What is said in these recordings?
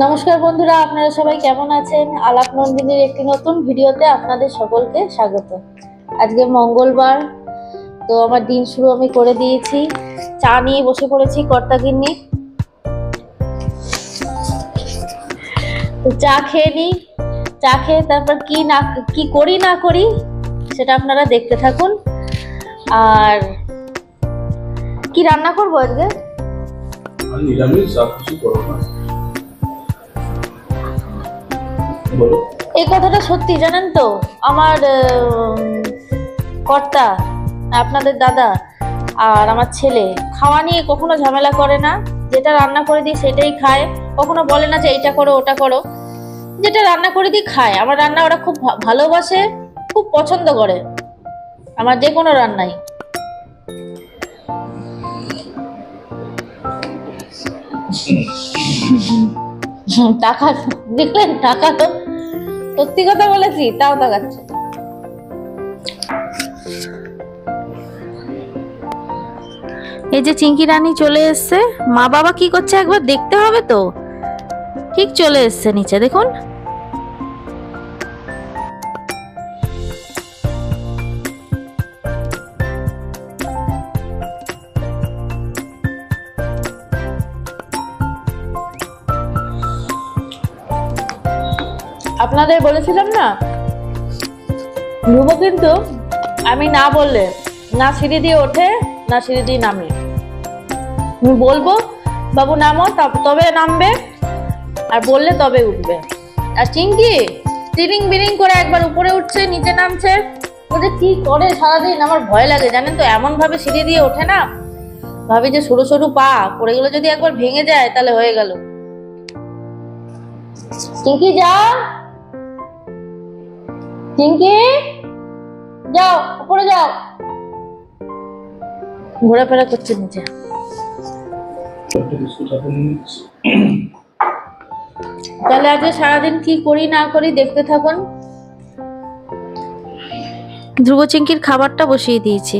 নমস্কার বন্ধুরা, আপনারা সবাই কেমন আছেন? আলাপ নন্দিনীর একটি নতুন ভিডিওতে আপনাদের সকলকে স্বাগত। আজকে মঙ্গলবার, তো আমার দিন শুরু আমি করে দিয়েছি। চা নিয়ে বসে পড়েছি কর্তাগিন্নি। তো চা খেয়ে নিই, চা খেয়ে তারপর কি করি না করি সেটা আপনারা দেখতে থাকুন। আর কি রান্না করবো আজকে? নিরামিষ সব কিছু করো না। এই কথাটা সত্যি, জানেন তো, আমার কর্তা, আপনাদের দাদা আর আমার ছেলে খাওয়া নিয়ে কখনো ঝামেলা করে না। যেটা রান্না করে দিই সেটাই খায়, কখনো বলে না যে এইটা করো ওটা করো। যেটা রান্না করে দিই খায়। আমার রান্না ওরা খুব ভালোবাসে, খুব পছন্দ করে আমার যে কোনো রান্নাই। টাকা দেখলেন? টাকা তো সত্যি কথা বলেছি, তাও তাকাচ্ছে। এই যে চিঙ্কি রানী চলে এসছে। মা বাবা কি করছে একবার দেখতে হবে তো। ঠিক চলে এসছে নিচে, দেখুন। আপনাদের বলেছিলাম না, ধ্রুব কিন্তু আমি না বললে না সিঁড়ি দিয়ে ওঠে না সিঁড়ি দিয়ে নামে। আমি বলবো বাবু নামো, তবে নামবে, আর বললে তবে উঠবে। আর চিঙ্কি স্টিরিং বিরিং করে একবার উপরে উঠছে নিচে নামছে। ও যে কি করে সারাদিন, আমার ভয় লাগে জানেন তো। এমন ভাবে সিঁড়ি দিয়ে ওঠে না, ভাবি যে সরু সরু পা পড়ে গেলো, যদি একবার ভেঙে যায় তাহলে হয়ে গেল। চিঙ্কি যা, চিঙ্কি যাও উপরে যাও। ঘোরাফেরা করছে নিচে। তাহলে আজকে সারাদিন কি করি না করি দেখতে থাকুন। ধ্রুব চিঙ্কির খাবারটা বসিয়ে দিয়েছি।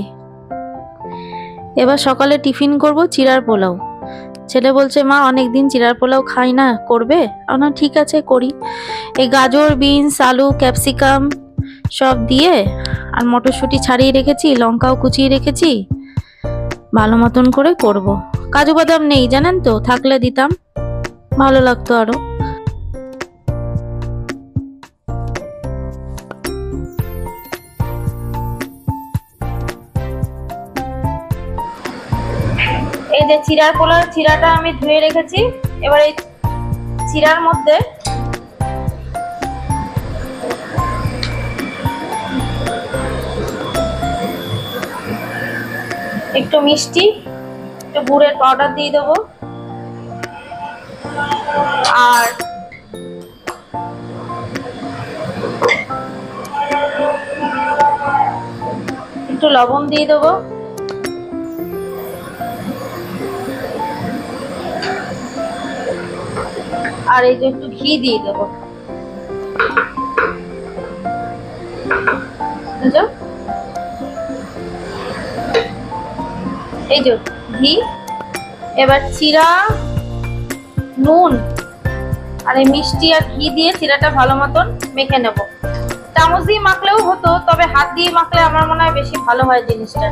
এবার সকালে টিফিন করব চিড়ার পোলাও। ছেলে বলছে মা অনেকদিন চিড়ার পোলাও খাই না, করবে? না ঠিক আছে করি। এই গাজর, বিনস, আলু, ক্যাপসিকাম সব দিয়ে আর মটরশুঁটি ছাড়িয়ে রেখেছি, লঙ্কাও কুচিয়ে রেখেছি, ভালো মতন করে করব। কাজু বাদাম নেই জানেন তো, থাকলে দিতাম, ভালো লাগতো আরো। এই যে চিড়ার পোলার চিড়াটা আমি ধুয়ে রেখেছি। এবার এই চিড়ার মধ্যে একটু মিষ্টি, একটু গুড়ের পাউডার দিয়ে দেবো, আর একটু লবণ দিয়ে দেবো, আর এই যে একটু ঘি দিয়ে দেবো। এই যে ঘি। এবার চিড়া, নুন আর এই মিষ্টি আর ঘি দিয়ে চিড়াটা ভালো মতন মেখে নেব। চামচ দিয়ে মাখলেও হতো, তবে হাত দিয়ে মাখলে আমার মনে হয় বেশি ভালো হয় জিনিসটা।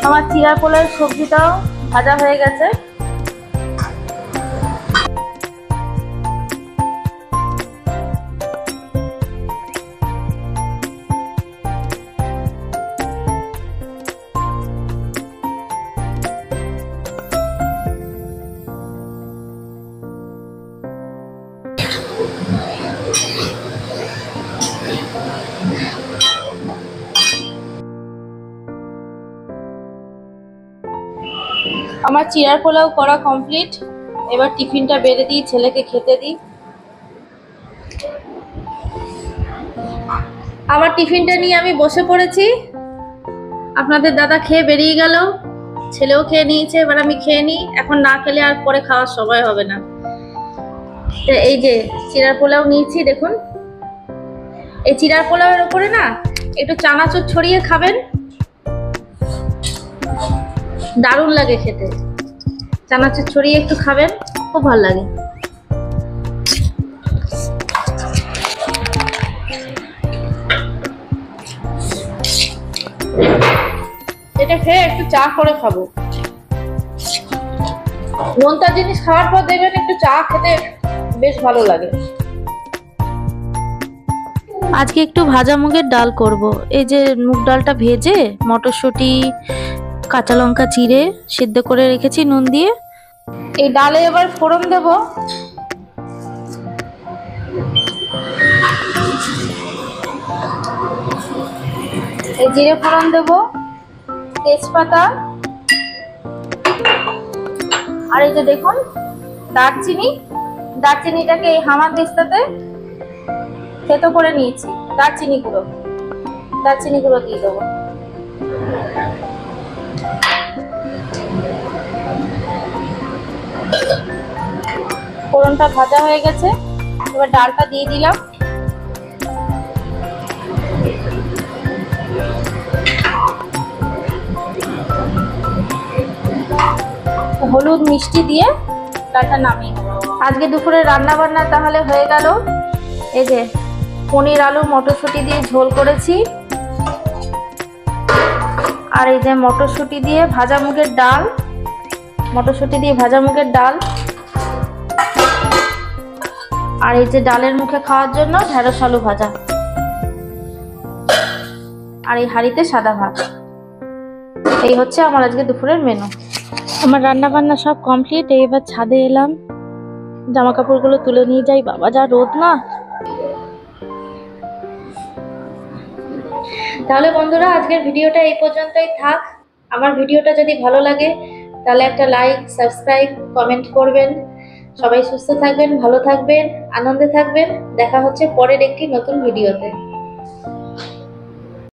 আমার চিড়া পোলার সবজিটাও ভাজা হয়ে গেছে। আমার চিড়ার পোলাও করা কমপ্লিট। এবার টিফিনটা বেড়ে দিই, ছেলেকে খেতে দিই। আমার টিফিনটা নিয়ে আমি বসে পড়েছি। আপনাদের দাদা খেয়ে বেরিয়ে গেল, ছেলেও খেয়ে নিয়েছে। এবার আমি খেয়ে নিই, এখন না খেলে আর পরে খাওয়ার সময় হবে না। এই যে চিড়ার পোলাও নিয়েছি, দেখুন। এই চিড়ার পোলাওয়ের উপরে না একটু চানাচুর ছড়িয়ে খাবেন, দারুণ লাগে খেতে। চানাচুর ছড়িয়ে একটু খাবেন, খুব ভালো লাগে। এটা খেয়ে একটু চা করে খাবো। নোনতা জিনিস খাওয়ার পর দেখবেন একটু চা খেতে বেশ ভালো লাগে। আজকে একটু ভাজা মুগের ডাল করব। এই যে মুগ ডালটা ভেজে মটরশুঁটি কাঁচা লঙ্কা চিড়ে সিদ্ধ করে রেখেছি নুন দিয়ে। এই ডালে এবার ফোড়ন দেব। এই জিরে ফোড়ন দেব, তেজপাতা, আর এই যে দেখুন দারচিনি। দারচিনিটাকে এই হামার দিস্তাতে থেতো করে নিয়েছি। দারচিনি গুঁড়ো দিয়ে দেবো। ফোড়নটা ভাজা হয়ে গেছে, এবার ডালটা দিয়ে দিলাম। হলুদ মিষ্টি দিয়ে ডালটা নামিয়ে নেব। আজকে দুপুরে রান্না বান্না তাহলে হয়ে গেল। এই যে পনির আলু মটরশুঁটি দিয়ে ঝোল করেছি, আর এই যে মটরশুঁটি দিয়ে ভাজা মুগের ডাল, আর এই যে ডালের মুখে খাওয়ার জন্য ঢেঁড়স আলু ভাজা, আর এই হাঁড়িতে সাদা ভাত। এই হচ্ছে আমার আজকে দুপুরের মেনু। আমার রান্না বান্না সব কমপ্লিট। এবার ছাদে এলাম, জামা কাপড়গুলো তুলে নিয়ে যাই। বাবা যা রোদ না। তাহলে বন্ধুরা আজকের ভিডিওটা এই পর্যন্তই থাক। আমার ভিডিওটা যদি ভালো লাগে তাহলে একটা লাইক, সাবস্ক্রাইব, কমেন্ট করবেন। সবাই সুস্থ থাকবেন, ভালো থাকবেন, আনন্দে থাকবেন। দেখা হচ্ছে পরের একটি নতুন ভিডিওতে।